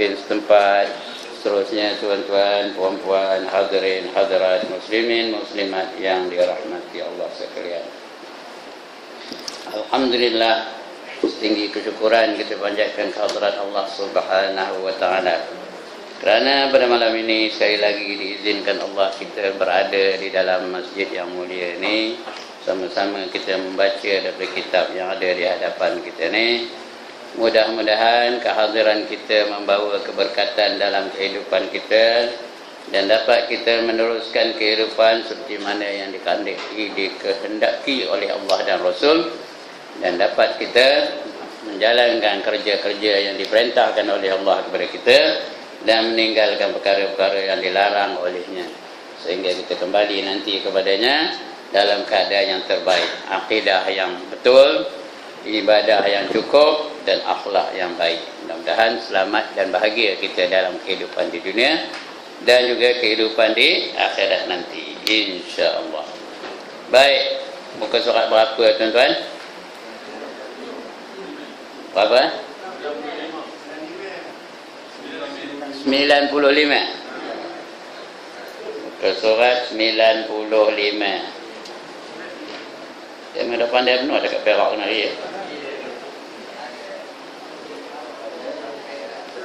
pemimpin setempat, seterusnya tuan-tuan, puan-puan, hadirin, hadirat, muslimin, muslimat yang dirahmati Allah sekalian. Alhamdulillah, setinggi kesyukuran kita panjatkan kehadirat Allah Subhanahu wa taala. Kerana pada malam ini sekali lagi diizinkan Allah kita berada di dalam masjid yang mulia ini, sama-sama kita membaca daripada kitab yang ada di hadapan kita ni. Mudah-mudahan kehadiran kita membawa keberkatan dalam kehidupan kita dan dapat kita meneruskan kehidupan seperti mana yang dikehendaki oleh Allah dan Rasul, dan dapat kita menjalankan kerja-kerja yang diperintahkan oleh Allah kepada kita dan meninggalkan perkara-perkara yang dilarang olehnya, sehingga kita kembali nanti kepadanya dalam keadaan yang terbaik, akidah yang betul, ibadah yang cukup dan akhlak yang baik. Mudah-mudahan selamat dan bahagia kita dalam kehidupan di dunia dan juga kehidupan di akhirat nanti, insya-Allah. Baik, muka surat berapa tuan-tuan? Berapa? 95. Muka surat 95. Jangan dah pandai benar dekat Perak kena dia.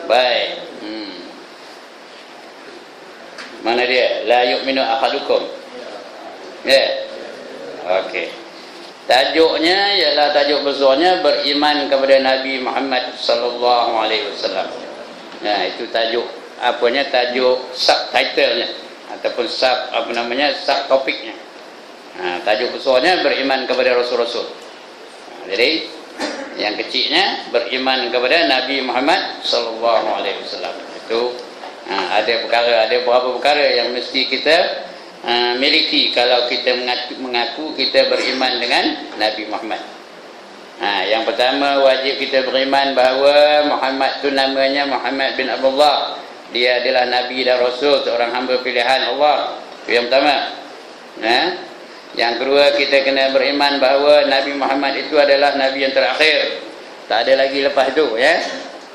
Baik. Mana dia? La yu'minu ahadukum. Ya. Okey. Tajuknya ialah, tajuk besarnya beriman kepada Nabi Muhammad sallallahu alaihi wasallam. Nah, itu tajuk apanya, tajuk subtitlenya ataupun subtopiknya. Tajuk besarnya beriman kepada Rasul-Rasul. Jadi yang kecilnya beriman kepada Nabi Muhammad sallallahu alaihi wasallam. Itu ada beberapa perkara yang mesti kita miliki kalau kita mengaku kita beriman dengan Nabi Muhammad. Yang pertama, wajib kita beriman bahawa Muhammad itu namanya Muhammad bin Abdullah. Dia adalah Nabi dan Rasul, seorang hamba pilihan Allah. Itu yang pertama. Yang kedua, kita kena beriman bahawa Nabi Muhammad itu adalah Nabi yang terakhir. Tak ada lagi lepas itu, ya.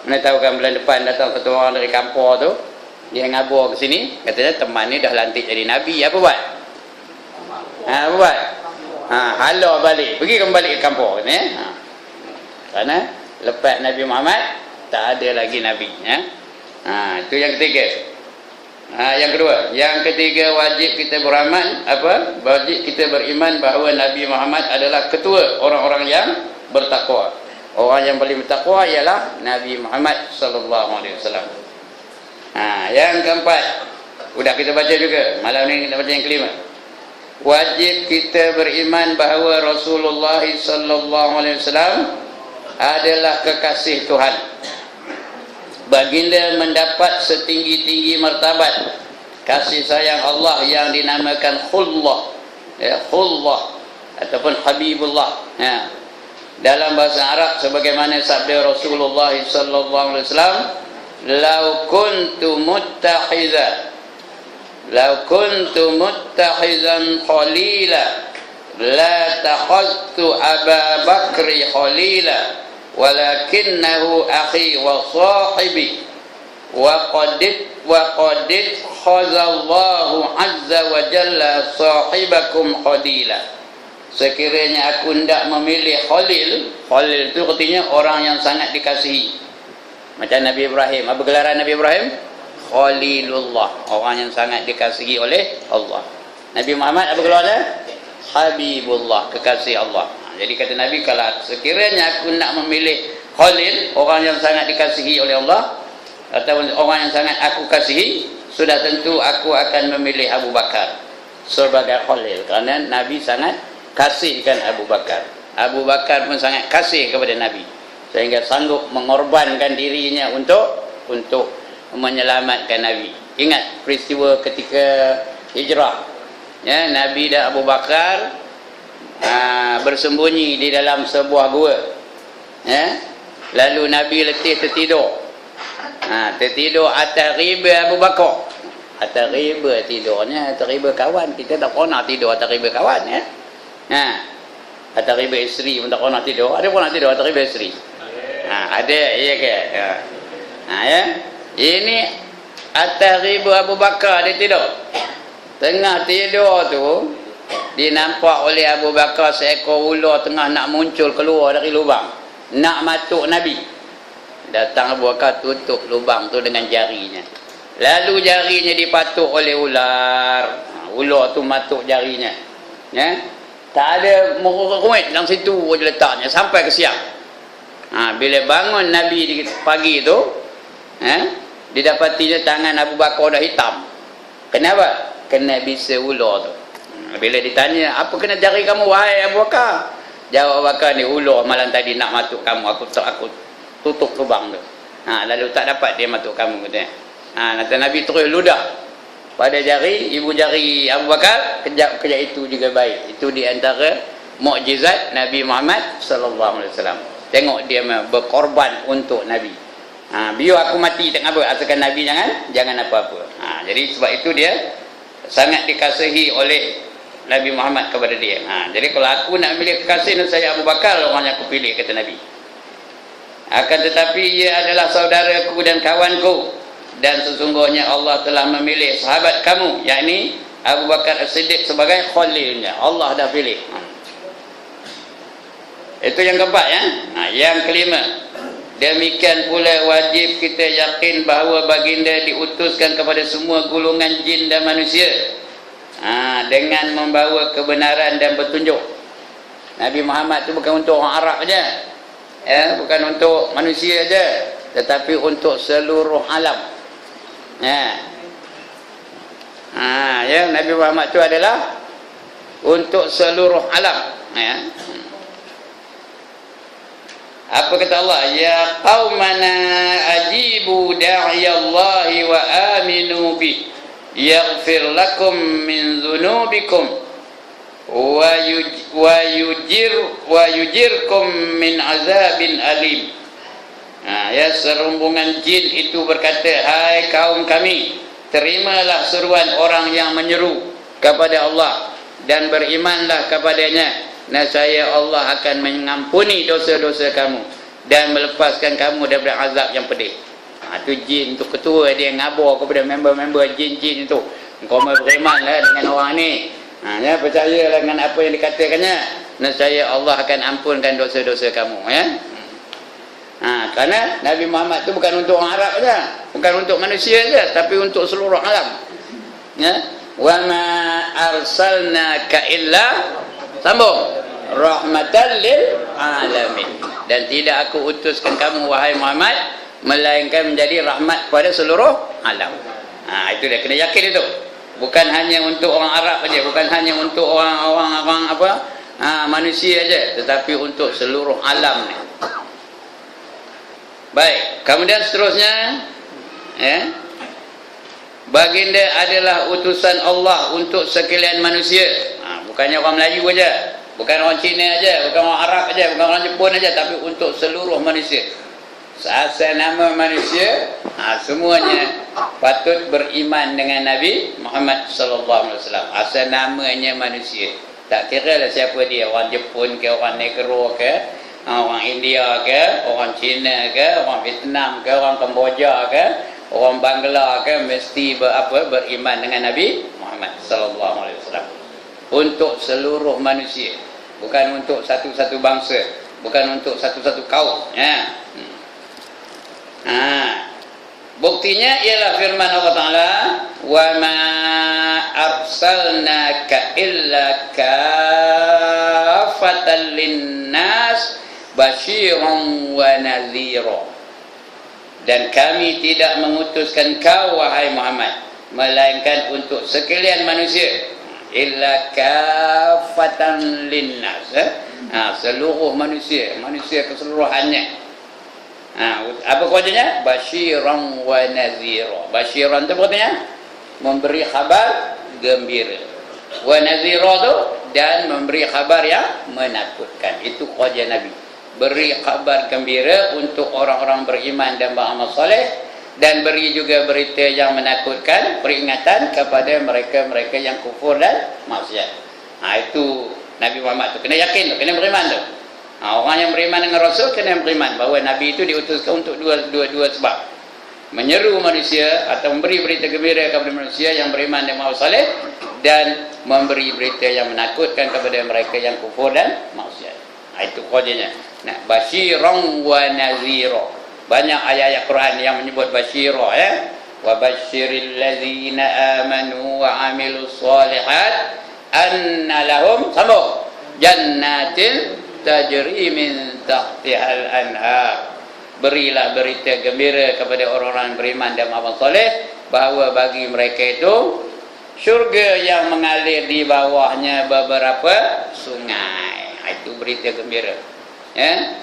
Mana tahu kan bulan depan datang satu orang dari kampung tu, dia ngabur ke sini, katanya teman ni dah lantik jadi Nabi. Apa buat? Apa buat? Halau balik, pergi kembali ke kampung, ya. Kerana lepas Nabi Muhammad tak ada lagi Nabi, ya. Itu yang ketiga. Yang kedua, yang ketiga, wajib kita beramal wajib kita beriman bahawa Nabi Muhammad adalah ketua orang-orang yang bertakwa. Orang yang paling bertakwa ialah Nabi Muhammad sallallahu alaihi wasallam. Yang keempat, sudah kita baca juga. Malam ni kita baca yang kelima. Wajib kita beriman bahawa Rasulullah sallallahu alaihi wasallam adalah kekasih Tuhan. Baginda mendapat setinggi-tinggi martabat kasih sayang Allah yang dinamakan khullah, khullah ataupun habibullah. Dalam bahasa Arab sebagaimana sabda Rasulullah sallallahu alaihi wasallam, "Lau kuntu muttahizan khalila la takhadtu Aba Bakri khalila walakinnahu akhi wa sahibi wa qadid khazallahu azza wa jalla sahibakum khalila." Sekiranya aku hendak memilih Khalil itu artinya orang yang sangat dikasihi. Macam Nabi Ibrahim, apa gelaran Nabi Ibrahim? Khalilullah, orang yang sangat dikasihi oleh Allah. Nabi Muhammad apa gelarnya? Habibullah, kekasih Allah. Jadi kata Nabi, kalau sekiranya aku nak memilih Khalil, orang yang sangat dikasihi oleh Allah, atau orang yang sangat aku kasihi, sudah tentu aku akan memilih Abu Bakar sebagai Khalil, kerana Nabi sangat kasihkan Abu Bakar. Abu Bakar pun sangat kasih kepada Nabi, sehingga sanggup mengorbankan dirinya untuk menyelamatkan Nabi. Ingat peristiwa ketika hijrah, ya, Nabi dan Abu Bakar bersembunyi di dalam sebuah gua, ya. Lalu Nabi letih tertidur, tertidur atas riba Abu Bakar. Atas riba tidurnya, atas riba kawan. Kita tak pernah tidur atas riba kawan, ya. Atas riba isteri pun tak pernah tidur. Ada pernah tidur atas riba isteri? Ada, iya ke? Ya. Ini atas ribu Abu Bakar dia tidur. Tengah tidur tu dinampak oleh Abu Bakar seekor ular tengah nak muncul keluar dari lubang, nak matuk Nabi. Datang Abu Bakar tutup lubang tu dengan jarinya. Lalu jarinya dipatuk oleh ular. Ular tu matuk jarinya. Ya. Tak ada murid dalam situ je letaknya sampai ke siang. Bila bangun Nabi di pagi tu, didapatinya tangan Abu Bakar dah hitam. Kenapa? Kena bisa ular tu. Bila ditanya, apa kena jari kamu wahai Abu Bakar? Jawab Abu Bakar, ni ular malam tadi nak matuk kamu. Aku tutup lubang tu. Lalu tak dapat dia matuk kamu katanya. Nanti Nabi terus ludah pada jari, ibu jari Abu Bakar. Kejap itu juga baik. Itu di antara mukjizat Nabi Muhammad sallallahu alaihi wasallam. Tengok dia berkorban untuk Nabi. Biar aku mati tak apa, asalkan Nabi jangan apa-apa. Jadi sebab itu dia sangat dikasihi oleh Nabi Muhammad kepada dia. Jadi kalau aku nak pilih kekasih, saya Abu Bakar orang yang aku pilih, kata Nabi. Akan tetapi ia adalah saudaraku dan kawanku, dan sesungguhnya Allah telah memilih sahabat kamu, yakni Abu Bakar As-Siddiq sebagai khalilnya. Allah dah pilih. Itu yang keempat ya. Yang kelima, demikian pula wajib kita yakin bahawa baginda diutuskan kepada semua golongan jin dan manusia, dengan membawa kebenaran dan petunjuk. Nabi Muhammad tu bukan untuk orang Arab saja, bukan untuk manusia saja, tetapi untuk seluruh alam. Nabi Muhammad itu adalah untuk seluruh alam. Apa kata Allah? Ya qaumana ajibu da'iyallahi wa aminu bih yaghfir lakum min dhunubikum wa yujirkum min azabin alim. Serombongan jin itu berkata, hai kaum kami, terimalah seruan orang yang menyeru kepada Allah dan berimanlah kepadanya, nescaya Allah akan mengampuni dosa-dosa kamu dan melepaskan kamu daripada azab yang pedih. Itu jin tu ketua dia ngabur kepada member-member jin-jin itu. Kau berimanlah dengan orang ni. Percayalah dengan apa yang dikatakannya, nescaya Allah akan ampunkan dosa-dosa kamu. Kerana Nabi Muhammad itu bukan untuk orang Arab saja, bukan untuk manusia saja, tapi untuk seluruh alam. Wa ma arsalnaka illa, sambung, rahmatan lil alamin. Dan tidak aku utuskan kamu wahai Muhammad melainkan menjadi rahmat pada seluruh alam. Itu dia kena yakin itu. Bukan hanya untuk orang Arab saja, bukan hanya untuk orang manusia saja, tetapi untuk seluruh alam ni. Baik, kemudian seterusnya, baginda adalah utusan Allah untuk sekalian manusia. Bukannya orang Melayu aja, bukan orang Cina aja, bukan orang Arab aja, bukan orang Jepun aja, tapi untuk seluruh manusia. Asal nama manusia, semuanya patut beriman dengan Nabi Muhammad sallallahu alaihi wasallam. Asal namanya manusia, tak kira lah siapa dia, orang Jepun ke, orang Negro ke, orang India ke, orang Cina ke, orang Vietnam ke, orang Kemboja ke, orang Bangla ke, mesti beriman dengan Nabi Muhammad sallallahu alaihi wasallam. Untuk seluruh manusia, bukan untuk satu-satu bangsa, bukan untuk satu-satu kaum. Buktinya ialah firman Allah Ta'ala, wa ma arsalnaka illa kafatan linnas basyiran wa nadhira. Dan kami tidak mengutuskan kau wahai Muhammad melainkan untuk sekalian manusia, illa kafatan linnas, seluruh manusia keseluruhannya. Apa kuatnya? Basyiran wa nadhira. Basyiran itu artinya memberi khabar gembira, wa nadhira tu dan memberi khabar yang menakutkan. Itu kuatnya Nabi, beri kabar gembira untuk orang-orang beriman dan beramal soleh, dan beri juga berita yang menakutkan, peringatan kepada mereka-mereka yang kufur dan maksiat. Itu Nabi Muhammad tu kena yakin tu, kena beriman tu. Orang yang beriman dengan Rasul kena beriman bahawa Nabi itu diutuskan untuk dua sebab. menyeru manusia atau memberi berita gembira kepada manusia yang beriman dan beramal saleh, dan memberi berita yang menakutkan kepada mereka yang kufur dan maksiat. Itu kodenya. Nah, basyiran wa nazira. Banyak ayat-ayat Quran yang menyebut basyira, ya. Wa basyiril ladzina amanu wa amilus solihat anna lahum sambung jannatin tajri min tahtihal anhar. Berilah berita gembira kepada orang-orang beriman dan beramal soleh bahawa bagi mereka itu syurga yang mengalir di bawahnya beberapa sungai. Itu berita gembira, ya.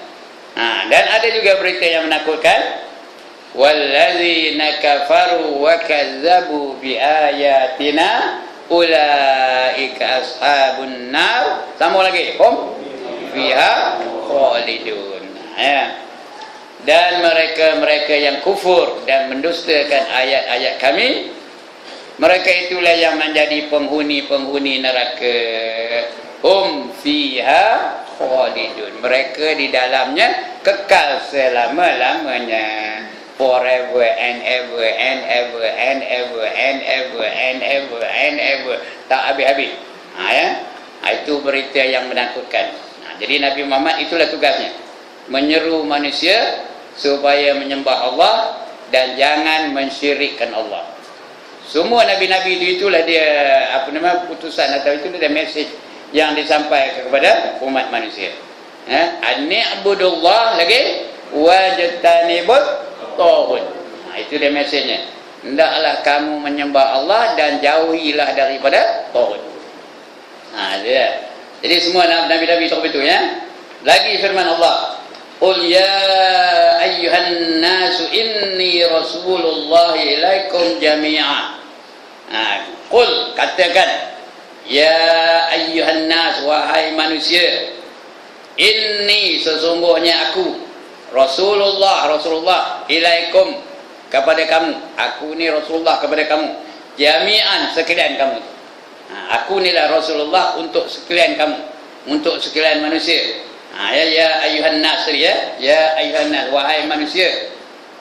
Dan ada juga berita yang menakutkan. Wallazina kafaru wa kazzabu biayatina ulaika ashabun nar. Sambung lagi. Hum fiha khalidun. Ya. Dan mereka-mereka yang kufur dan mendustakan ayat-ayat kami, mereka itulah yang menjadi penghuni-penghuni neraka. Hum fiha khalidun. Mereka di dalamnya kekal selama-lamanya. Forever and ever and ever and ever and ever and ever and ever. Tak habis-habis. Ya. Itu berita yang menakutkan. Jadi Nabi Muhammad itulah tugasnya. Menyeru manusia supaya menyembah Allah dan jangan mensyirikkan Allah. Semua nabi-nabi itulah dia putusan atau itu dia message yang disampaikan kepada umat manusia. An-ni'budullah lagi wajtanibut taghut. Itu dia message-nya. Hendaklah kamu menyembah Allah dan jauhilah daripada taghut. Dia. Jadi semua nabi-nabi seperti itu, ya. Lagi firman Allah, qul ya ayyuhan nasu inni rasulullah ilaikum jami'a. Qul, katakan, ya ayyuhan nas, wahai manusia, inni, sesungguhnya aku, Rasulullah ilaikum, kepada kamu. Aku ni Rasulullah kepada kamu, jami'an, sekalian kamu. Aku ni lah Rasulullah untuk sekalian kamu, untuk sekalian manusia. Ya ayuhan nas, ya ayuhan nas, wahai manusia.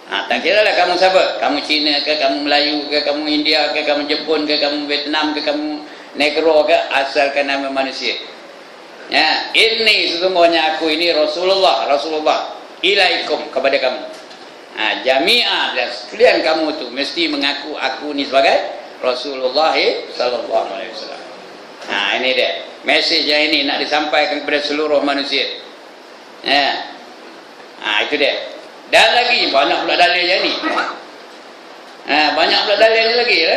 Tak kira lah kamu siapa, kamu Cina ke, kamu Melayu ke, kamu India ke, kamu Jepun ke, kamu Vietnam ke, kamu Negro ke, asalkan nama manusia. Ya, ini sesungguhnya aku ini Rasulullah ilaikum, kepada kamu. Jami'ah, dan sekalian kamu tu mesti mengaku aku ni sebagai Rasulullah sallallahu alaihi wasallam. Ini dia. Mesej yang ini nak disampaikan kepada seluruh manusia. Itu dia. Dan lagi banyak pula dalilnya ni. Banyak pula dalilnya lagi, ya.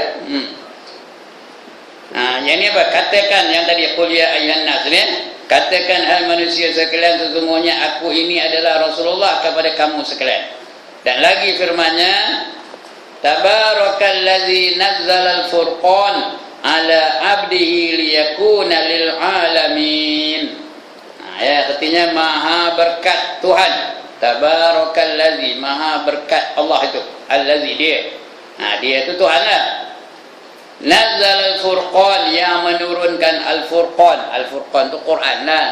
Yang ni apa? Katakan yang tadi qul ya ayyuhan nas ni. Katakan hai manusia sekalian, sesungguhnya aku ini adalah Rasulullah kepada kamu sekalian. Dan lagi firman-Nya, Tabarakalladzi nazzalal furqan ala abdihi liyakuna lil alamin. Artinya maha berkat Tuhan. Tabarakalladzi, maha berkat Allah itu. Allazi, dia. Dia itu Tuhan lah. Nazzalal furqan, yang menurunkan al-furqan. Al-furqan itu Quran lah.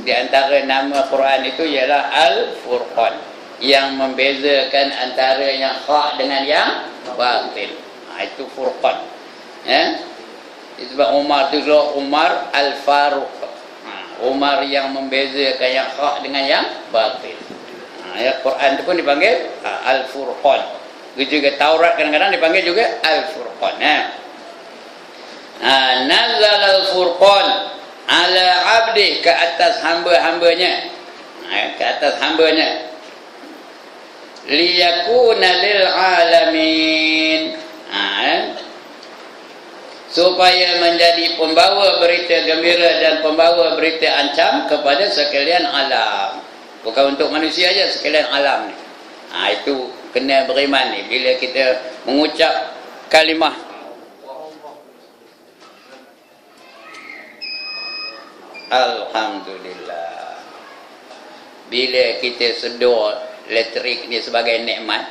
Di antara nama Quran itu ialah al-furqan, yang membezakan antara yang hak dengan yang batil. Itu furqan. Sebab Umar itu Umar Al-Faruq. Umar yang membezakan yang hak dengan yang batil. Quran itu pun dipanggil Al-Furqan. Juga Taurat kadang-kadang dipanggil juga Al-Furqan. Nazal Al-Furqan ala abdi, ke atas hamba-hambanya. Ke atas hambanya. Liyakuna lil alamin. Supaya menjadi pembawa berita gembira dan pembawa berita ancam kepada sekalian alam. Bukan untuk manusia aja, sekalian alam ni. Itu kena beriman ni. Bila kita mengucap kalimah Alhamdulillah. Bila kita sedar elektrik ni sebagai nikmat,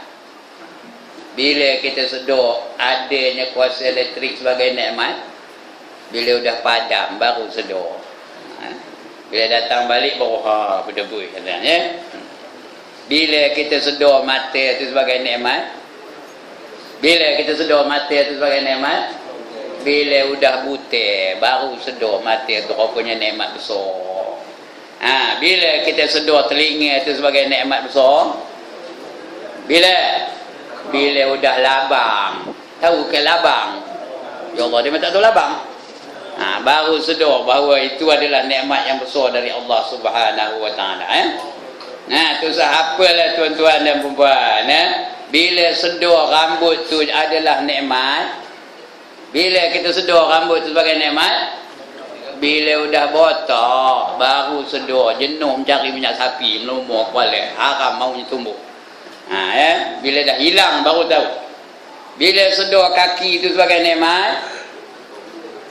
bila kita sedar adanya kuasa elektrik sebagai nikmat, bila dah padam baru sedar. Bila datang balik baru berdebu katanya. Bila kita sedar mata itu sebagai nikmat, bila kita sedar mata itu sebagai nikmat, bila udah buta baru sedar mata itu rupanya nikmat besar. Bila kita sedar telinga itu sebagai nikmat besar, bila udah labang, tahu ke labang? Ya Allah, dia tak tahu labang. Baru sedar bahawa itu adalah nikmat yang besar dari Allah Subhanahu wa taala. Tu apalah tuan-tuan dan puan-puan, bila sedar rambut tu adalah nikmat, bila kita sedar rambut tu sebagai nikmat, bila udah botak baru sedar jenuh mencari minyak sapi, melumur kepala, haram maunya tumbuh. Bila dah hilang baru tahu. Bila sedar kaki itu sebagai nikmat,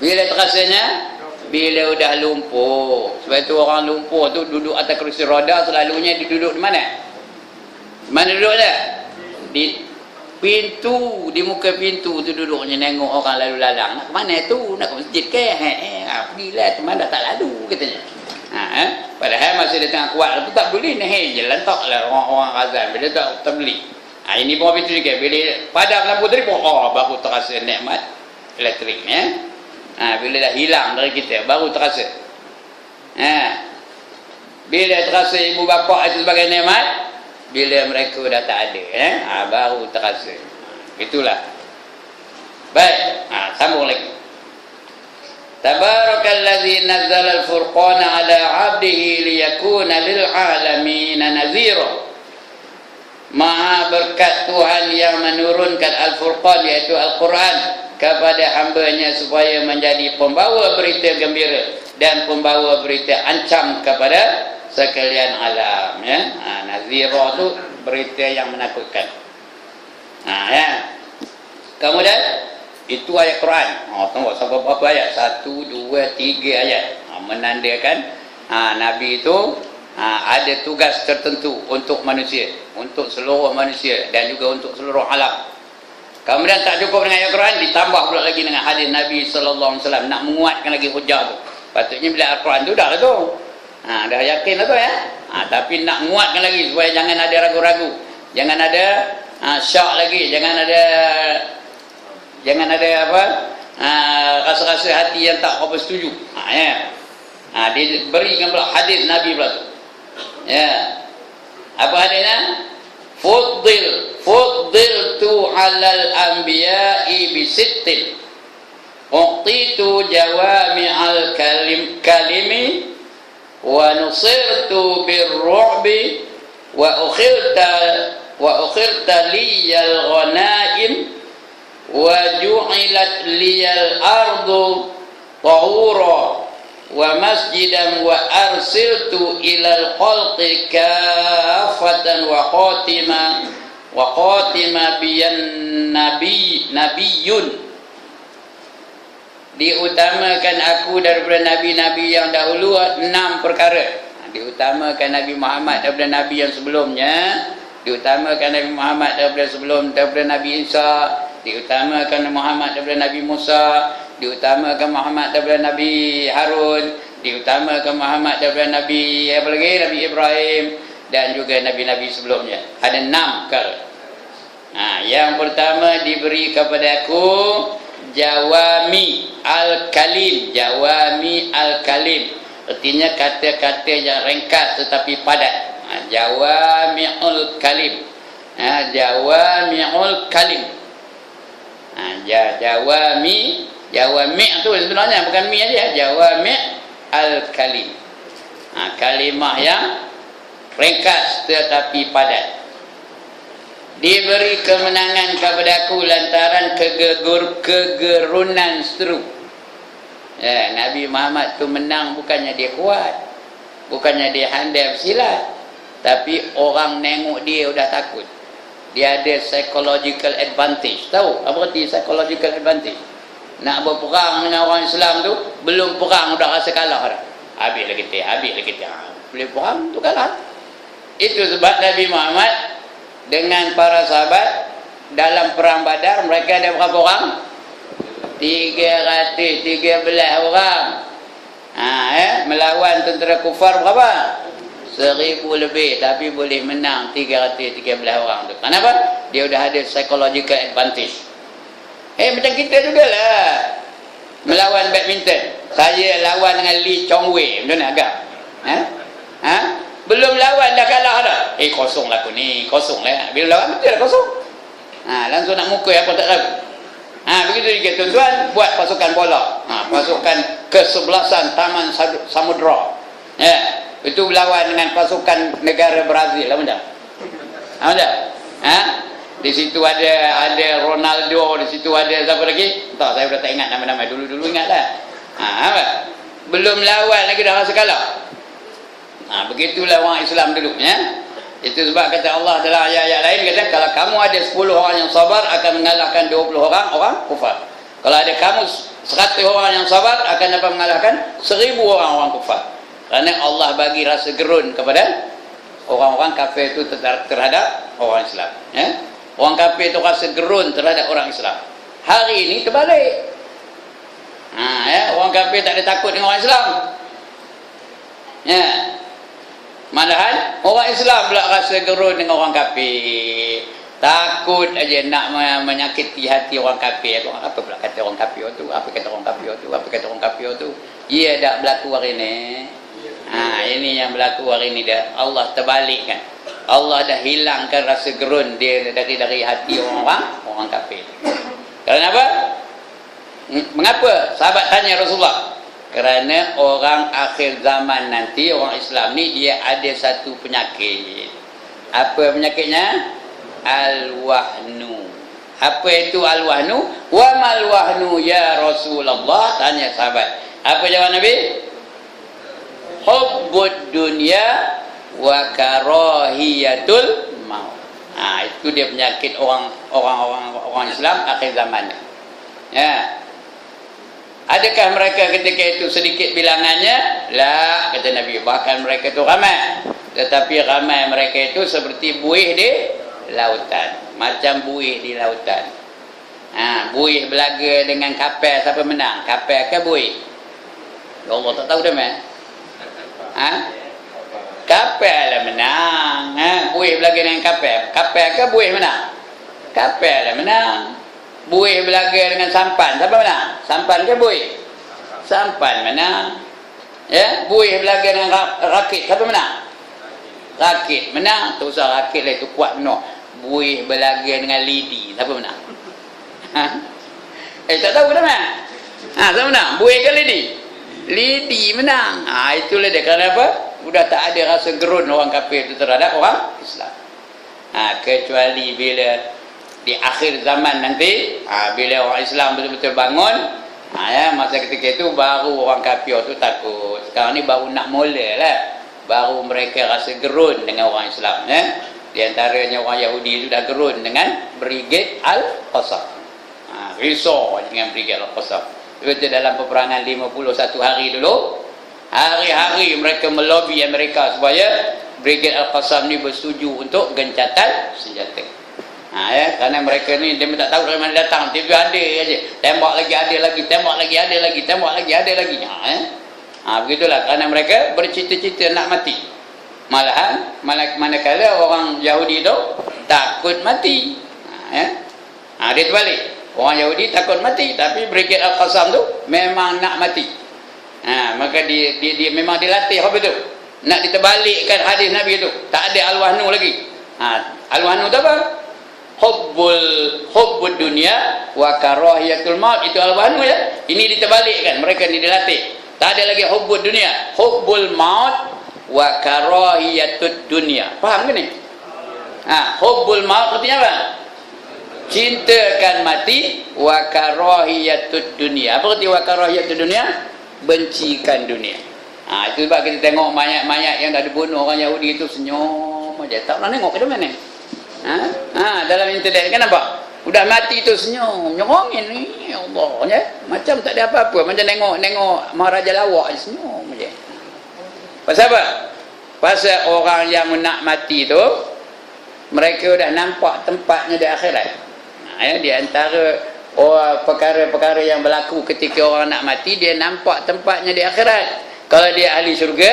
bila terasanya, bila udah lumpuh. Sebab itu orang lumpuh tu duduk atas kerusi roda, selalunya dia duduk di mana? Mana duduknya? Di pintu, di muka pintu tu duduknya, nengok orang lalu lalang. Nak ke mana tu? Nak ke masjid ke? Pergilah, teman dah tak lalu katanya. Padahal masih dia tengah kuat tu tak boleh ni, jalan tak lah orang-orang azan bila tak beli. Ini pun pintu juga. Bila padam lampu tadi pun baru terasa nikmat elektriknya. Bila dah hilang dari kita baru terasa. Bila terasa ibu bapa itu sebagai nikmat, bila mereka dah tak ada, baru terasa. Itulah. Baik, sambung lagi. Tabarakalladzi nazzala al-furqana ala 'abdihi liyakuna lil 'alamin nazira. Maha berkat Tuhan yang menurunkan Al-Furqan, iaitu Al-Quran, kepada hambanya supaya menjadi pembawa berita gembira dan pembawa berita ancam kepada sekalian alam. Nazira tu berita yang menakutkan. Kemudian itu ayat Quran. Tengok sampai berapa ayat? 1, 2, 3 ayat. Menandakan Nabi itu ada tugas tertentu untuk manusia, untuk seluruh manusia dan juga untuk seluruh alam. Kemudian tak cukup dengan ayat Quran, ditambah pula lagi dengan hadis Nabi sallallahu alaihi wasallam nak menguatkan lagi hujah tu. Patutnya bila Al-Quran tu dah lah tu. Dah yakin lah tu ya. Tapi nak menguatkan lagi supaya jangan ada ragu-ragu. Jangan ada syak lagi, jangan ada apa? Rasa-rasa hati yang tak apa setuju. Diberikan pula hadis Nabi pula tu. Apa hadisnya? Fuddiltu 'alal anbiya'i bi sittin. Uqtitu jawami'al kalimi wa nusirtu birru'bi wa ukhirta liyal ghanaim wa ju'ilat liyal ardu tahura wa masjidan wa arsiltu ilal khalqi kafatan wa khatima biyan nabiyyun. Diutamakan aku daripada nabi-nabi yang dahulu 6 perkara. Diutamakan Nabi Muhammad daripada nabi yang sebelumnya, diutamakan Nabi Muhammad daripada Nabi Isa, diutamakan Muhammad daripada Nabi Musa, diutamakan Muhammad daripada Nabi Harun, diutamakan Muhammad daripada Nabi apa lagi? Nabi Ibrahim dan juga nabi-nabi sebelumnya. Ada 6 perkara. Yang pertama diberi kepada aku Jawami Al-Kalim. Jawami Al-Kalim artinya kata-kata yang ringkas tetapi padat. Jawami'ul Kalim. Jawami'ul Kalim. Jawami' tu sebenarnya bukan mi aja. Jawami' Al-Kalim. Kalimah yang ringkas tetapi padat. Diberi kemenangan kepada aku lantaran kegerunan seteru. Nabi Muhammad tu menang bukannya dia kuat, bukannya dia handai bersilat, tapi orang nengok dia udah takut. Dia ada psychological advantage. Tahu apa arti psychological advantage? Nak berperang dengan orang Islam tu, belum perang udah rasa kalah dah. Habislah kita. Boleh perang tu kalah. Itu sebab Nabi Muhammad dengan para sahabat dalam perang Badar, mereka ada berapa orang? 313 orang. Melawan tentera kufar berapa? 10 1000 lebih, tapi boleh menang 313 orang tu. Kenapa? Dia sudah ada psychological advantage. Macam kita juga lah melawan badminton. Saya lawan dengan Lee Chong Wei, macam mana agak? Belum lawan dah kalah dah. Kosong lah aku ni, kosong lah. Bila lawan betul lah kosong. Langsung nak mukul apa tak tahu. Begitu juga tuan-tuan, buat pasukan bola. Pasukan kesebelasan Taman Samudra. Itu berlawan dengan pasukan negara Brazil lah, benar? Benar? Di situ ada Ronaldo, di situ ada siapa lagi? Entah, saya dah tak ingat nama-nama. Dulu ingatlah. Belum lawan lagi dah rasa kalah. Begitulah orang Islam dulu, ya. Itu sebab kata Allah dalam ayat-ayat lain, kata kalau kamu ada 10 orang yang sabar akan mengalahkan 20 orang kufar. Kalau ada kamu 100 orang yang sabar akan dapat mengalahkan 1000 orang kufar. Kerana Allah bagi rasa gerun kepada orang-orang kafir itu terhadap orang Islam, ya. Orang kafir itu rasa gerun terhadap orang Islam. Hari ini terbalik. Orang kafir tak ada takut dengan orang Islam. Ya. Malahan orang Islam pula rasa gerun dengan orang kafir. Takut aja nak menyakiti hati orang kafir. Apa pula kata orang kafir tu? Apa kata orang kafir tu? Apa kata orang kafir tu? Ia dah berlaku hari ini. Ini yang berlaku hari ini dah. Allah terbalikkan. Allah dah hilangkan rasa gerun dia dari hati orang kafir. Kenapa? Mengapa? Sahabat tanya Rasulullah. Kerana orang akhir zaman nanti, orang Islam ni dia ada satu penyakit. Apa penyakitnya? Al-wahnu. Apa itu al-wahnu? Wa mal wahnu ya Rasulullah? Tanya sahabat. Apa jawab Nabi? Hubbud dunya wa karahiyatul maut. Itu dia penyakit orang Islam akhir zaman. Ya. Adakah mereka ketika itu sedikit bilangannya? La, kata Nabi. Bahkan mereka itu ramai. Tetapi ramai mereka itu seperti buih di lautan. Macam buih di lautan. Buih belaga dengan kapal, siapa menang? Kapal ke buih? Ya Allah, tak tahu dah meh. Kapal lah menang. Buih belaga dengan kapal. Kapal ke buih menang? Kapal lah menang. Buih belaga dengan sampan, siapa menang? Sampan ke buih? Sampan menang. Ya, buih belaga dengan rakit, siapa menang? Rakit menang. Tak usah rakit lah, itu kuat penuh. Buih belaga dengan lidi, siapa menang? Tak tahu dah mah. Siapa menang? Buih ke lidi? Lidi menang. Itulah dia. Kenapa? Sudah tak ada rasa gerun orang kafir itu terhadap orang Islam. Kecuali bila di akhir zaman nanti, bila orang Islam betul-betul bangun, masa ketika itu baru orang kafir tu takut. Sekarang ni baru nak mula lah, baru mereka rasa gerun dengan orang Islam, ya. Di antaranya orang Yahudi sudah gerun dengan Brigade Al-Qassam, risau dengan Brigade Al-Qassam. Itu dalam peperangan 51 hari dulu, hari-hari mereka melobi Amerika supaya Brigade Al-Qassam ni bersetuju untuk gencatan senjata. Ya, kerana mereka ni dia tak tahu dari mana datang, tiba-tiba ada aja, tembak lagi ada lagi, tembak lagi ada lagi, tembak lagi ada lagi. Begitulah, kerana mereka bercita-cita nak mati. Malahan manakala orang Yahudi tu takut mati. Dia terbalik. Orang Yahudi takut mati, tapi Brigade Al-Qassam tu memang nak mati. Maka dia memang dilatih apa tu? Nak diterbalikkan hadis Nabi tu. Tak ada al-wahnu lagi. Al-wahnu tu apa? Hubbud dunia wa karahiyatul maut. Itu al-wahnu, ya. Ini diterbalikkan, mereka ni dilatih. Tak ada lagi hubbud dunia, hubbul maut wa karahiyatud dunia. Faham ke ni? Hubbul maut artinya apa? Cintakan mati. Wa karahiyatud dunia. Apa arti wa karahiyatud dunia? Bencikan dunia. Itu sebab kita tengok mayat-mayat yang dah dibunuh orang Yahudi itu senyum aja. Tak pernah tengok ke mana? Dalam internet kan nampak, udah mati tu senyum, nyongongin ni, ya Allah, ya. Macam tak ada apa-apa, macam tengok Maharaja Lawak senyum aja. Pasal apa? Pasal orang yang nak mati tu, mereka dah nampak tempatnya di akhirat. Di antara perkara-perkara yang berlaku ketika orang nak mati, dia nampak tempatnya di akhirat. Kalau dia ahli syurga,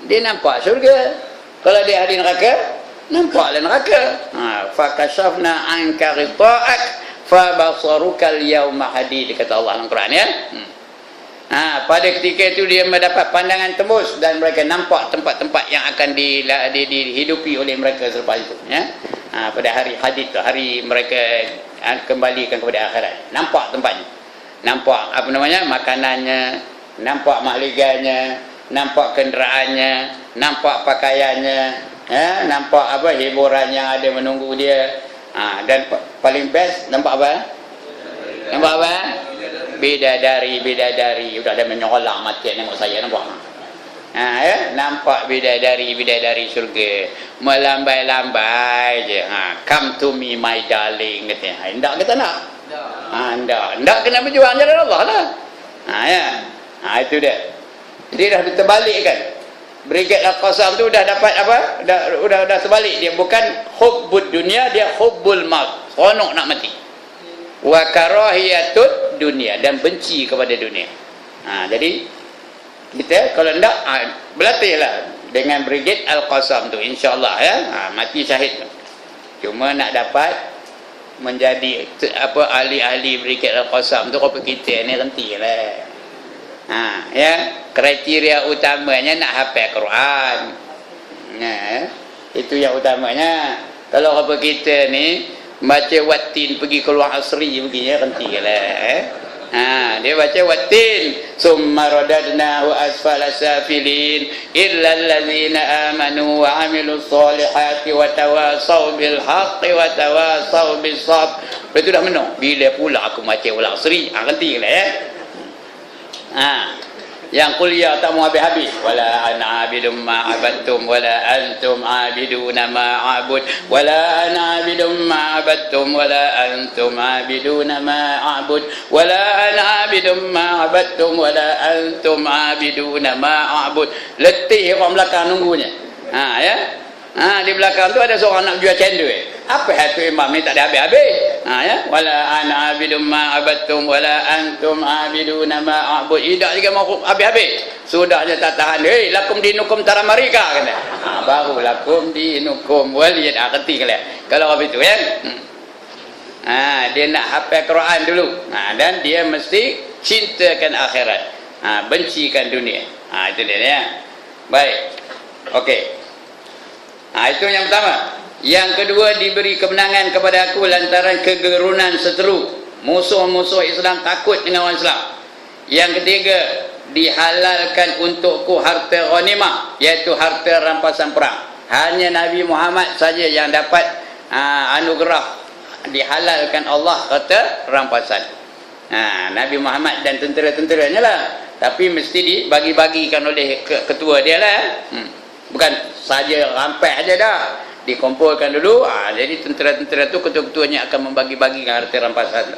dia nampak syurga. Kalau dia ahli neraka, nampaklah neraka. Fakashafna anka ghita'ak fabasaruka al-yawma hadid, kata Allah dalam Quran ya. Pada ketika itu dia mendapat pandangan tembus dan mereka nampak tempat-tempat yang akan dihidupi oleh mereka selepas itu ya. Pada hari hadid tu, hari mereka kembalikan kepada akhirat, nampak tempatnya, nampak apa namanya, makanannya, nampak mahliganya, nampak kenderaannya, nampak pakaiannya, ya, nampak apa hiburan yang ada menunggu dia. Dan paling best nampak apa? Nampak apa? Bidadari. Udah ada menyolak mati tengok saya, nampak? Ya, nampak bidadari surga. Melambai-lambai je. Come to me my darling, katanya. Hendak kita nak? Hendak kena berjuang jalan Allah lah. Ya. Itu dia. Dia dah terbalik kan. Brigade Al-Qasam tu dah dapat apa? Dah terbalik. Dia bukan hubbud dunia, dia hubbul maut. Seronok nak mati. Wa karahiyatud dunia, dan benci kepada dunia. Jadi kita kalau hendak berlatihlah dengan Brigade Al-Qasam tu, insya-Allah ya. Mati syahid tu. Cuma nak dapat menjadi apa ahli-ahli Brigade Al-Qasam tu, apa kita ni rentilah. Ya, kriteria utamanya nak hafal Quran. Itu yang utamanya. Kalau apa kita ni baca wattin pergi keluar asri begini rentilah. Dia baca wattin summa radadnahu asfala safilin illa allazina amanu wa amilus solihati wa tawasaw bil haqqi wa tawasaw bis sabr. Itu dah menung. Bila pula aku baca wal asri, rentilah ya. Yang kuliah tak mau habis-habis. Wala ana abidum ma abattum wala antum abiduna ma abud wala ana abidum ma abattum wala antum abiduna ma abud wala ana abidum ma abattum wala antum abiduna ma abud. Letih orang belakang nunggunya. Ya. Di belakang tu ada seorang nak jual cendol. Apa hati imam ni tak ada habis-habis. Ya, wala ana abidum ma abattum wala antum abiduna ma a'bud. Tidak juga mau habis-habis. Sudah dia tak tahan. Lakum dinukum taramarika kata. Baru lakum dinukum waliyad akhti kalian. Kalau habis tu ya. Dia nak hafal Quran dulu. Dan dia mesti cintakan akhirat. Bencikan dunia. Itu dia ya. Baik. Okey. Itu yang pertama. Yang kedua, diberi kemenangan kepada aku lantaran kegerunan seteru. Musuh-musuh Islam takut dengan orang Islam. Yang ketiga, dihalalkan untukku harta ghanimah, iaitu harta rampasan perang. Hanya Nabi Muhammad saja yang dapat anugerah dihalalkan Allah harta rampasan. Nabi Muhammad dan tentera-tenteranya lah. Tapi mesti dibagi-bagikan oleh ketua dia lah. Bukan saja rampai aja dah. Dikumpulkan dulu. Jadi tentera-tentera tu ketua-ketuanya akan membagi-bagikan harta rampasan.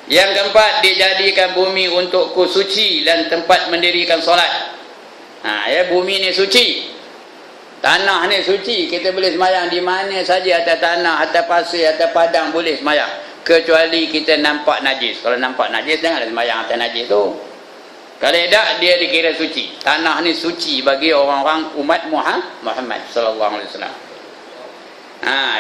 Yang keempat, dijadikan bumi untukku suci dan tempat mendirikan solat. Ya, bumi ni suci, tanah ni suci. Kita boleh semayang di mana saja, atas tanah, atas pasir, atas padang boleh semayang, kecuali kita nampak najis. Kalau nampak najis, janganlah semayang atas najis tu. Kalau tidak, dia dikira suci. Tanah ni suci bagi orang-orang umat Muhammad sallallahu alaihi wasallam.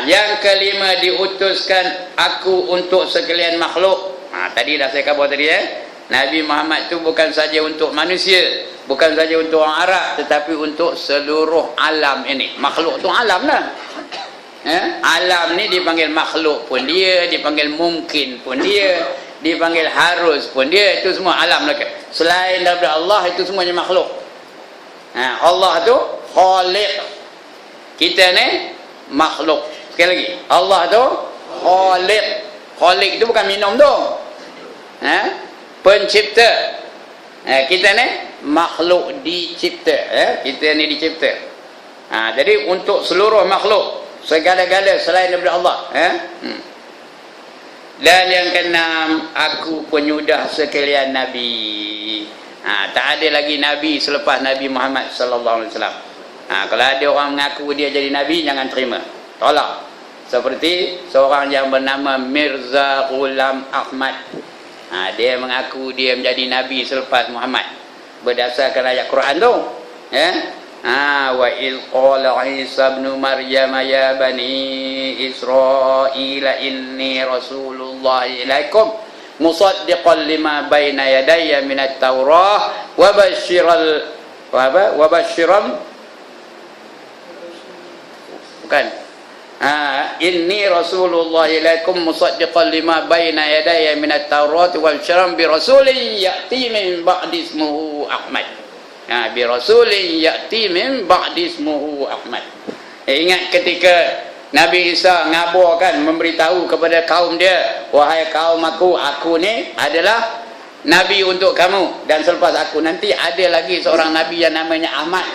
Yang kelima, diutuskan aku untuk sekalian makhluk. Tadi dah saya khabar tadi Nabi Muhammad tu bukan saja untuk manusia, bukan saja untuk orang Arab, tetapi untuk seluruh alam ini. Makhluk tu alam lah. Alam ni dipanggil makhluk pun dia, dipanggil mungkin pun dia, dipanggil harus pun dia. Itu semua alam lah. Selain daripada Allah, itu semuanya makhluk. Allah tu khaliq, kita ni makhluk. Sekali lagi, Allah tu khaliq. Khaliq itu bukan minum tu. Pencipta. Kita ni makhluk dicipta. Kita ni dicipta. Jadi untuk seluruh makhluk, segala-gala selain daripada Allah. Dan yang keenam, aku penyudah sekalian Nabi. Tak ada lagi Nabi selepas Nabi Muhammad sallallahu alaihi wasallam. Kalau ada orang mengaku dia jadi Nabi, jangan terima, tolak. Seperti seorang yang bernama Mirza Ghulam Ahmad. Dia mengaku dia menjadi Nabi selepas Muhammad berdasarkan ayat Quran tu. Wa il qala Isa ibn Maryam ya bani Israil inni rasulullah ilaikum musaddiqan lima baina yadayya minat taurah wa basyiran bukan inni rasulullah ilaikum musaddiqan lima baina yadayya minat taurah wa basyiran bi rasulin ya'ti min ba'di ismuhu Ahmad. Bi rasulin ya'ti min ba'di ismuhu Ahmad. Ingat ketika Nabi Isa ngabarkan, memberitahu kepada kaum dia, wahai kaum aku ni adalah nabi untuk kamu, dan selepas aku nanti ada lagi seorang nabi yang namanya Ahmad,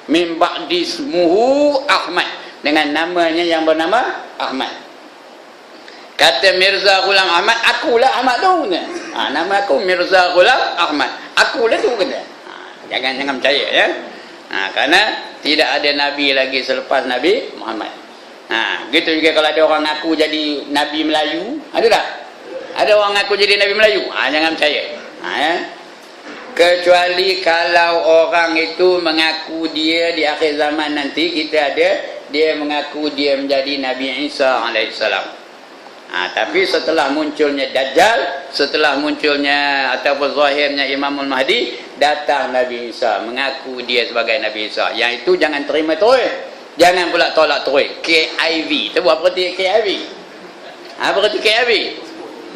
min ba'di ismuhu Ahmad, dengan namanya yang bernama Ahmad. Kata Mirza Ghulam Ahmad, akulah Ahmad tu. Nama aku Mirza Ghulam Ahmad, akulah tu kata. Jangan percaya ya. Kerana tidak ada nabi lagi selepas Nabi Muhammad. Gitu juga kalau ada orang ngaku jadi nabi Melayu, ada tak? Ada orang ngaku jadi nabi Melayu, jangan percaya. Kecuali kalau orang itu mengaku dia di akhir zaman nanti, kita ada dia mengaku dia menjadi Nabi Isa alaihissalam. Tapi setelah munculnya Dajjal, setelah munculnya ataupun zahirnya Imamul Mahdi, datang Nabi Isa mengaku dia sebagai Nabi Isa. Yang itu jangan terima terus, jangan pula tolak terus. KIV, tahu apa arti KIV? Apa arti KIV?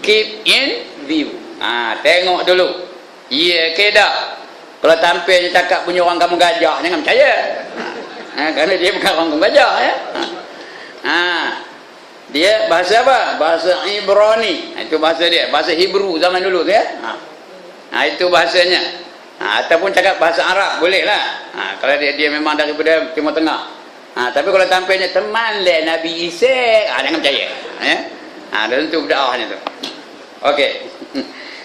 Keep in view. Tengok dulu. Ya ke dah. Kalau tampil dia cakap punya orang kamu gajah, jangan percaya. Kerana dia bukan orang kamu gajah ya. Dia bahasa apa? Bahasa Ibrani. Itu bahasa dia, bahasa Hebrew zaman dulu tu ya. Itu bahasanya. Ataupun cakap bahasa Arab boleh lah. Kalau dia memang daripada Timur Tengah. Tapi kalau tampilnya teman le Nabi Isa, jangan percaya ya. Tentu bid'ahnya tu. Okey.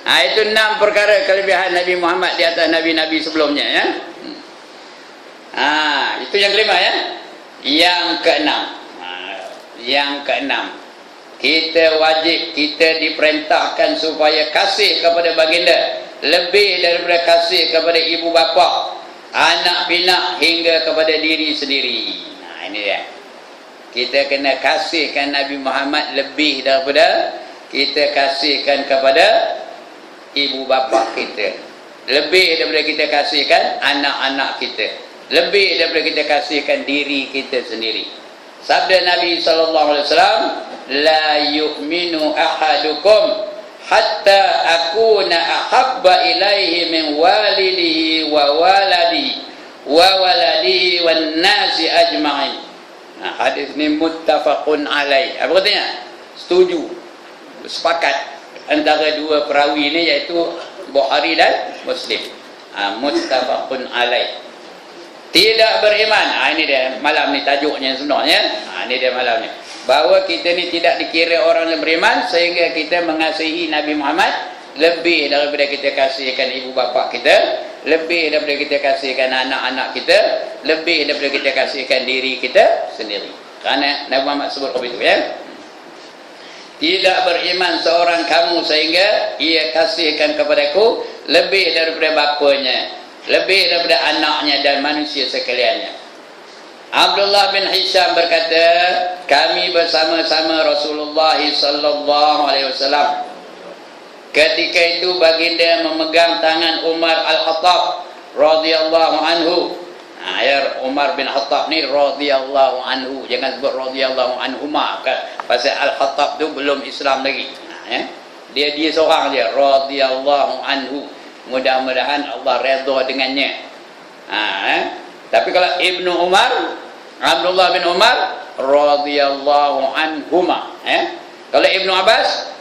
Itu 6 perkara kelebihan Nabi Muhammad di atas nabi-nabi sebelumnya ya. Itu yang kelima ya. Yang keenam. Kita wajib, kita diperintahkan supaya kasih kepada baginda lebih daripada kasih kepada ibu bapa, anak pinak hingga kepada diri sendiri. Ini dia. Kita kena kasihkan Nabi Muhammad lebih daripada kita kasihkan kepada ibu bapa kita, lebih daripada kita kasihkan anak-anak kita, lebih daripada kita kasihkan diri kita sendiri. Sabda Nabi SAW, la yu'minu ahadukum hatta akuna ahabba ilaihi min walidihi wa waladihi wan nasi ajma'in. Hadis ni muttafaqun alaih. Apa katanya? Setuju, sepakat antara dua perawi ni, iaitu Bukhari dan Muslim. Muttafaqun alaih. Tidak beriman. Ini dia malam ni tajuknya sebenarnya. Ini dia malam ni. Bahawa kita ni tidak dikira orang yang beriman sehingga kita mengasihi Nabi Muhammad lebih daripada kita kasihkan ibu bapa kita, lebih daripada kita kasihkan anak-anak kita, lebih daripada kita kasihkan diri kita sendiri. Kerana Nabi Muhammad sebut begitu ya. Tidak beriman seorang kamu sehingga ia kasihkan kepadaku lebih daripada bapanya, lebih daripada anaknya dan manusia sekaliannya. Abdullah bin Hisham berkata, kami bersama-sama Rasulullah sallallahu alaihi wasallam. Ketika itu baginda memegang tangan Umar Al-Khattab radhiyallahu anhu. Umar bin Khattab ni radhiyallahu anhu, jangan sebut radhiyallahu anhuma, pasal Al-Khattab tu belum Islam lagi. Dia seorang je, radhiyallahu anhu. Mudah-mudahan Allah redha dengannya. Tapi kalau Ibnu Umar, Abdullah bin Umar radhiyallahu anhuma. Kalau Ibnu Abbas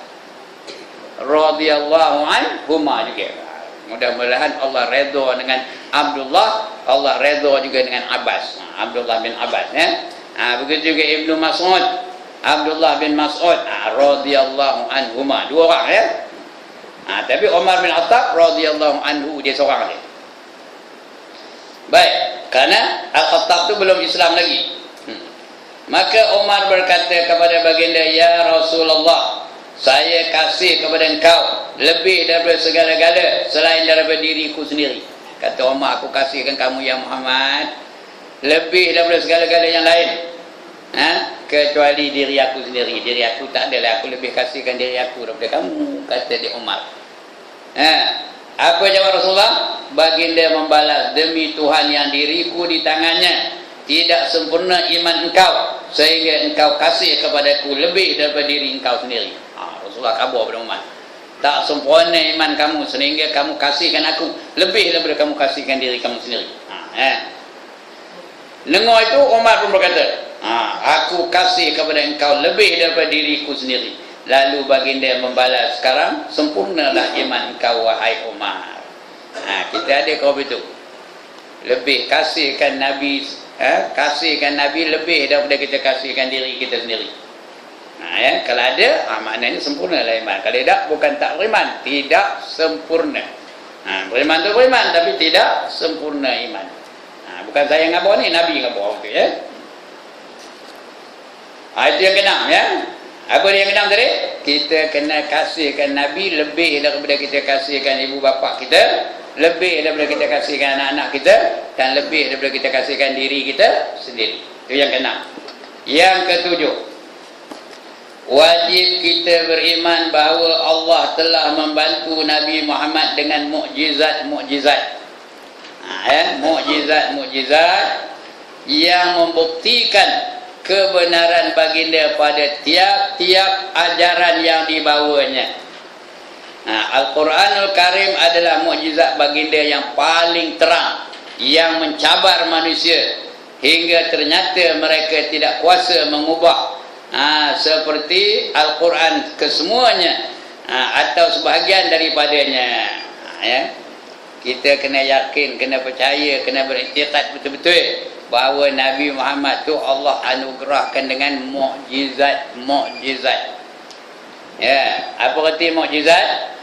radhiyallahu anhuma juga. Mudah-mudahan Allah redha dengan Abdullah, Allah redha juga dengan Abbas. Abdullah bin Abbas begitu juga Ibnu Mas'ud, Abdullah bin Mas'ud radhiyallahu anhuma. Dua orang ya. Tapi Umar bin Khattab radhiyallahu anhu dia seorang dia. Baik, kerana Al-Khattab tu belum Islam lagi. Maka Umar berkata kepada baginda, ya Rasulullah, saya kasih kepada engkau lebih daripada segala-gala selain daripada diriku sendiri. Kata Umar, aku kasihkan kamu ya Muhammad lebih daripada segala-gala yang lain. Kecuali diri aku sendiri. Diri aku tak adalah, aku lebih kasihkan diri aku daripada kamu, kata di Umar. Apa jawab Rasulullah? Baginda membalas, demi Tuhan yang diriku di tangannya, tidak sempurna iman engkau sehingga engkau kasih kepadaku lebih daripada diri engkau sendiri. Rasulullah khabar pada Umar, tak sempurna iman kamu sehingga kamu kasihkan aku lebih daripada kamu kasihkan diri kamu sendiri. Dengar itu, Umar pun berkata, aku kasih kepada engkau lebih daripada diriku sendiri. Lalu baginda membalas, sekarang sempurnalah iman engkau wahai Umar. Kita ada kau itu, lebih kasihkan Nabi, kasihkan Nabi lebih daripada kita kasihkan diri kita sendiri. Kalau ada, maknanya sempurnalah iman. Kalau tidak, bukan tak beriman, tidak sempurna. Beriman tu beriman, tapi tidak sempurna iman. Bukan saya ngabar ni, Nabi ngabar tu, ya. Itu yang keenam, ya. Apa dia yang keenam tadi? Kita kena kasihkan Nabi lebih daripada kita kasihkan ibu bapa kita, lebih daripada kita kasihkan anak-anak kita, dan lebih daripada kita kasihkan diri kita sendiri. Itu yang keenam. Yang ketujuh, wajib kita beriman bahawa Allah telah membantu Nabi Muhammad dengan mukjizat-mukjizat. Mukjizat-mukjizat yang membuktikan kebenaran baginda pada tiap-tiap ajaran yang dibawanya. Al-Quranul Karim adalah mukjizat baginda yang paling terang, yang mencabar manusia hingga ternyata mereka tidak kuasa mengubah seperti Al-Quran kesemuanya atau sebahagian daripadanya. Kita kena yakin, kena percaya, kena beriktikad betul-betul bahawa Nabi Muhammad tu Allah anugerahkan dengan mukjizat. Apa arti mukjizat?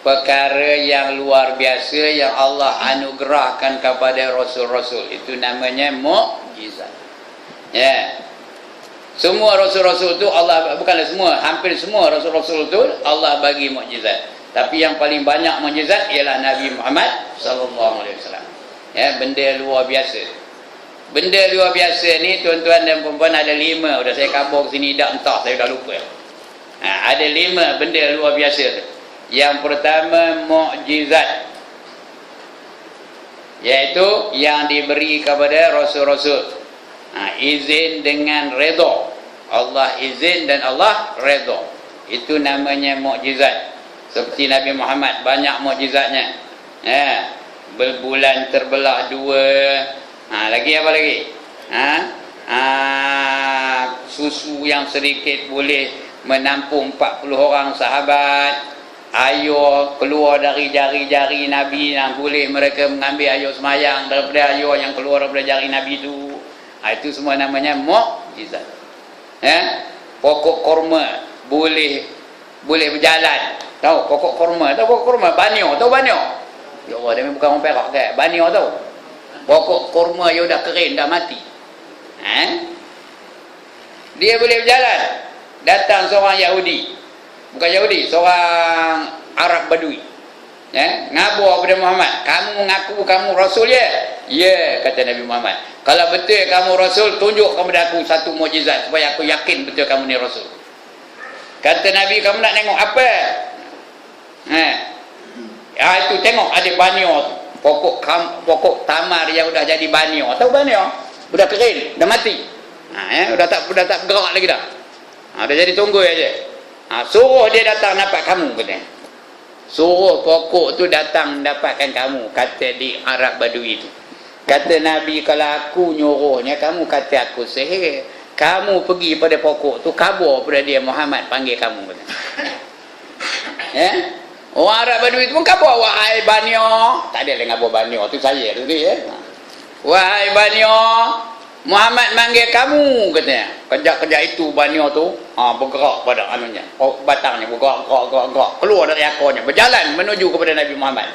Perkara yang luar biasa yang Allah anugerahkan kepada rasul-rasul, itu namanya mukjizat. Semua rasul-rasul tu Allah, bukanlah semua, hampir semua rasul-rasul tu Allah bagi mukjizat. Tapi yang paling banyak mukjizat ialah Nabi Muhammad sallallahu alaihi wasallam. Benda luar biasa. Benda luar biasa ni tuan-tuan dan puan-puan ada 5. Dah saya kabar ke sini dah, entah saya dah lupa. Ada 5 benda luar biasa. Yang pertama mukjizat, iaitu yang diberi kepada rasul-rasul. Izin dengan redha. Allah izin dan Allah redha. Itu namanya mukjizat. Seperti Nabi Muhammad banyak mukjizatnya. Berbulan terbelah 2. Lagi apa lagi? Susu yang sedikit boleh menampung 40 orang sahabat. Air keluar dari jari-jari Nabi yang boleh mereka mengambil air semayang daripada air yang keluar daripada jari Nabi itu. Itu semua namanya mukjizat. Pokok korma boleh berjalan. Tahu pokok korma? Tahu pokok korma? Banyo. Tahu banyo? Ya Allah, dia bukan orang Perak kan? Banyo tahu? Pokok korma yang dah kering, dah mati. Dia boleh berjalan. Datang seorang Yahudi. Bukan Yahudi, seorang Arab Badui. Ngabur kepada Muhammad. Kamu mengaku kamu Rasul ya? Ya, kata Nabi Muhammad. Kalau betul kamu Rasul, tunjuk kepada aku satu mukjizat supaya aku yakin betul kamu ni Rasul. Kata Nabi, kamu nak tengok apa? Itu tengok ada banyo tu. Pokok tamar yang dah jadi banyo. Tahu banyo? Sudah kering, dah mati. Sudah tak bergerak lagi dah. Dah jadi tunggu aja. Suruh dia datang nampak kamu, katanya. Suruh pokok tu datang dapatkan kamu, kata di Arab Badui itu. Kata Nabi, kalau aku nyuruhnya, kamu kata aku sihir. Kamu pergi pada pokok tu, kabur pada dia, Muhammad panggil kamu, katanya. Orang Arab Badui tu pun kabur. Wahai banyo. Tak ada yang kabur banyo tu, saya tu ya. Wahai banyo, Muhammad manggil kamu, katanya. Kejap-kejap itu banyo tu bergerak pada anunya, batangnya bergerak. Keluar dari akornya, berjalan menuju kepada Nabi Muhammad.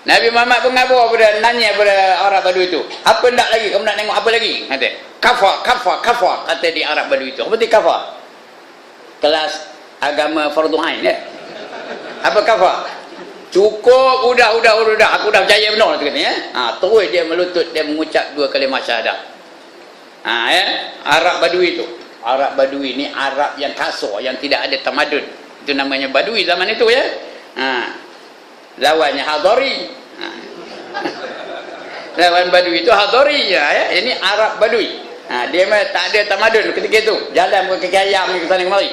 Nabi Muhammad pun ngabur pada, nanya pada Arab Badui itu, apa nak lagi? Kamu nak tengok apa lagi? Kata, kafar, kata di Arab Badui itu. Apa itu kafar? Kelas agama fardu ain ya. Apa kafar? Cukup, udah, aku dah percaya benar tu kata ya. Terus dia melutut, dia mengucap 2 kalimah syahadah. Ya, Arab Badui tu. Arab Badui ni Arab yang kasar, yang tidak ada tamadun. Itu namanya Badui zaman itu ya. Lawannya Hadari. Lawan Badui itu Hadari ya. Ini Arab Badui. Dia memang tak ada tamadun ketika itu. Jalan pakai kaki ayam ni ke sana kemari.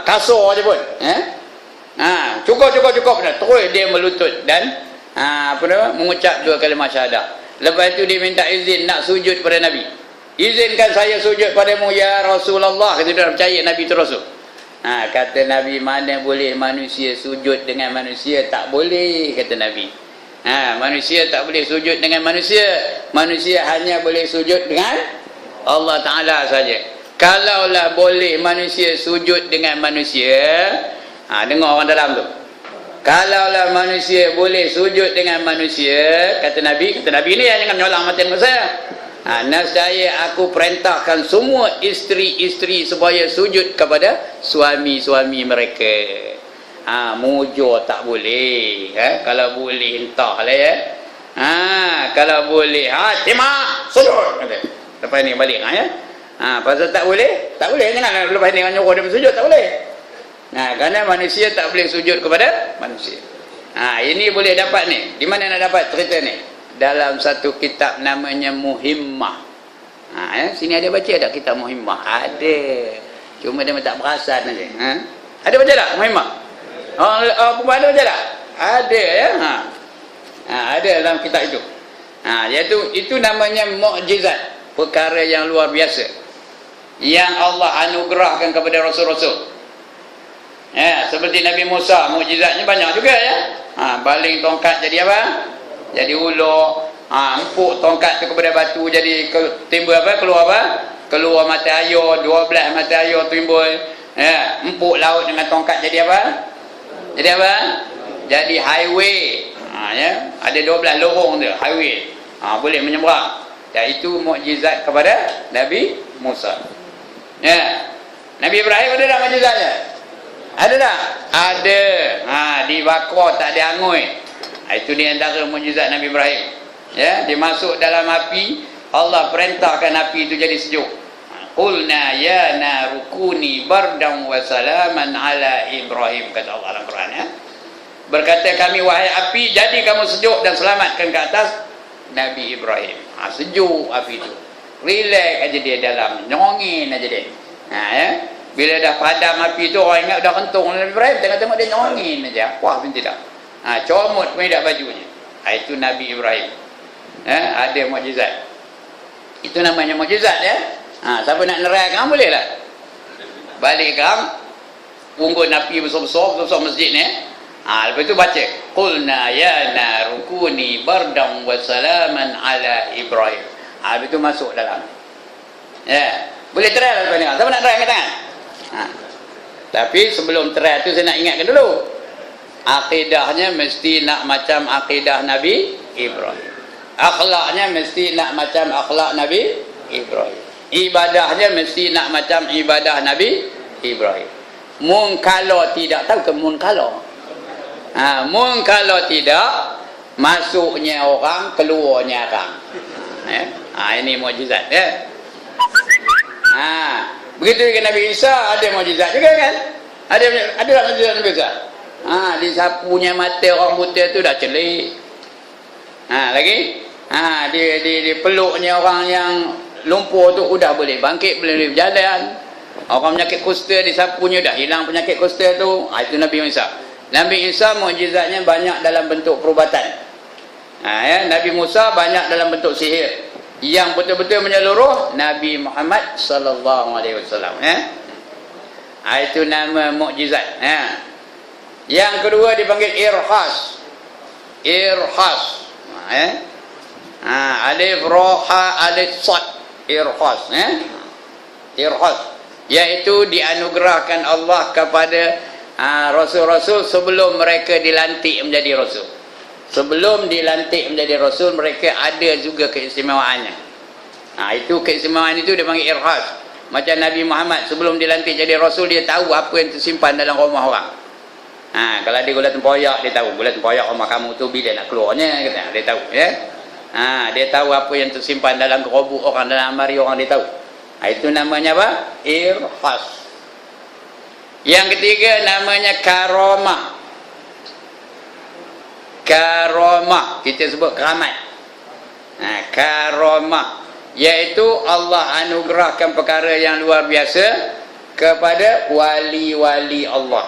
Kasar je pun. Cukup dah. Terus dia melutut dan mengucap 2 kalimah syahadah. Lepas itu dia minta izin nak sujud pada Nabi. Izinkan saya sujud padamu ya Rasulullah. Kata dia percaya Nabi itu Rasul. Kata Nabi, mana boleh manusia sujud dengan manusia? Tak boleh, kata Nabi. Manusia tak boleh sujud dengan manusia. Manusia hanya boleh sujud dengan Allah Ta'ala saja. Kalaulah boleh manusia sujud dengan manusia, dengar orang dalam tu. Kalaulah manusia boleh sujud dengan manusia, kata Nabi ni jangan nyolong mati dengan saya. Nescaya aku perintahkan semua isteri-isteri supaya sujud kepada suami-suami mereka. Mujur tak boleh. Kalau boleh entahlah ya. Kalau boleh, terima sujud. Lepas ni balik ya. Pasal tak boleh jangan lepas ni nyuruh dia bersujud, tak boleh. Kerana manusia tak boleh sujud kepada manusia. Ini boleh dapat ni. Di mana nak dapat cerita ni? Dalam satu kitab namanya Muhimmah. Sini ada baca tak kitab Muhimmah? Ada. Cuma dia tak perasan aja. Ada baca tak Muhimmah? Perempuan ada baca tak? Ada ya. Ada dalam kitab itu. Iaitu itu namanya mukjizat, perkara yang luar biasa yang Allah anugerahkan kepada rasul-rasul. Seperti Nabi Musa, mukjizatnya banyak juga ya. Baling tongkat jadi apa? Jadi ular. Empuk tongkat tu kepada batu jadi timbul apa? Keluar apa? Keluar mata air, 12 mata air timbul. Empuk laut dengan tongkat jadi apa? Jadi apa? Jadi highway. Ada 12 lorong tu, highway. Boleh menyeberang. Dan itu mukjizat kepada Nabi Musa. Nabi Ibrahim ada tak mukjizatnya? Ada tak? Ada. Dibakar tak ada angui. Itu di antara mukjizat Nabi Ibrahim. Dia masuk dalam api, Allah perintahkan api itu jadi sejuk. Qulna ya narukuni bardan wa salaman ala Ibrahim, kata Allah dalam Quran ya. Berkata kami, wahai api, jadi kamu sejuk dan selamatkan ke atas Nabi Ibrahim. Sejuk api itu. Relax aja dia dalam, nyongin aja dia. Bila dah padam api tu, orang ingat dah kentung Nabi Ibrahim, tengok-tengok dia nyongin aja. Wah, pun tidak. Comot pun tidak bajunya. Itu Nabi Ibrahim. Ada mukjizat. Itu namanya mukjizat ya. Siapa nak nerangkan boleh lah. Balik kang unggun api besar-besar masjid ni. Lepas tu baca qulna ya narukuni bardan wa salaman ala Ibrahim. Lepas tu masuk dalam. Boleh try lah lepas ni. Siapa nak try angkat tangan? Tapi sebelum try tu saya nak ingatkan dulu. Akidahnya mesti nak macam akidah Nabi Ibrahim. Akhlaknya mesti nak macam akhlak Nabi Ibrahim. Ibadahnya mesti nak macam ibadah Nabi Ibrahim. Kalau tidak, tahu ke kalau? Kalau tidak, masuknya orang, keluarnya orang. Ini mukjizat ya. Begitu dengan Nabi Isa, ada mukjizat juga kan? Ada tak mukjizat Nabi Isa? Disapunya mata orang buta tu dah celik. Lagi dia peluknya orang yang lumpur tu udah boleh bangkit, boleh berjalan. Orang penyakit kusta disapunya dah hilang penyakit kusta tu. Itu Nabi Isa. Nabi Isa mukjizatnya banyak dalam bentuk perubatan. Nabi Musa banyak dalam bentuk sihir. Yang betul-betul menyeluruh Nabi Muhammad sallallahu alaihi wasallam. Itu nama mukjizat. Yang kedua dipanggil irhas. Alif ra ha alif sad, irhas. Irhas iaitu dianugerahkan Allah kepada rasul-rasul sebelum mereka dilantik menjadi rasul. Sebelum dilantik menjadi rasul, mereka ada juga keistimewaannya. Itu keistimewaan itu dipanggil irhas. Macam Nabi Muhammad sebelum dilantik jadi rasul, dia tahu apa yang tersimpan dalam rumah orang. Kalau dia gula tempoyak, dia tahu gula tempoyak rumah kamu tu bila nak keluarnya, kata dia tahu, ya. Dia tahu apa yang tersimpan dalam gerobok orang, dalam amari orang, dia tahu. Itu namanya apa? Irhas. Yang ketiga namanya karamah. Karamah kita sebut keramat. Karamah iaitu Allah anugerahkan perkara yang luar biasa kepada wali-wali Allah.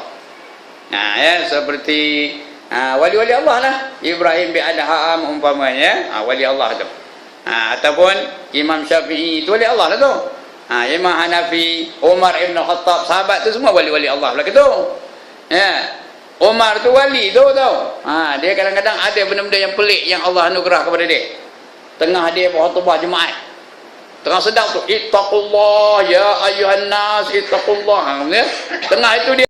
Seperti wali-wali Allah lah, Ibrahim bin Adham umpamanya, wali Allah tu. Ataupun Imam Syafi'i itu wali Allah lah tu. Imam Hanafi, Umar ibn Khattab, sahabat tu semua wali-wali Allah lah tu. Umar tu wali tu tau. Dia kadang-kadang ada benda-benda yang pelik yang Allah anugerah kepada dia. Tengah dia berkhutbah Jumaat, tengah sedang tu, ittaqullah ya ayyuhan nas ittaqullah. Tengah itu dia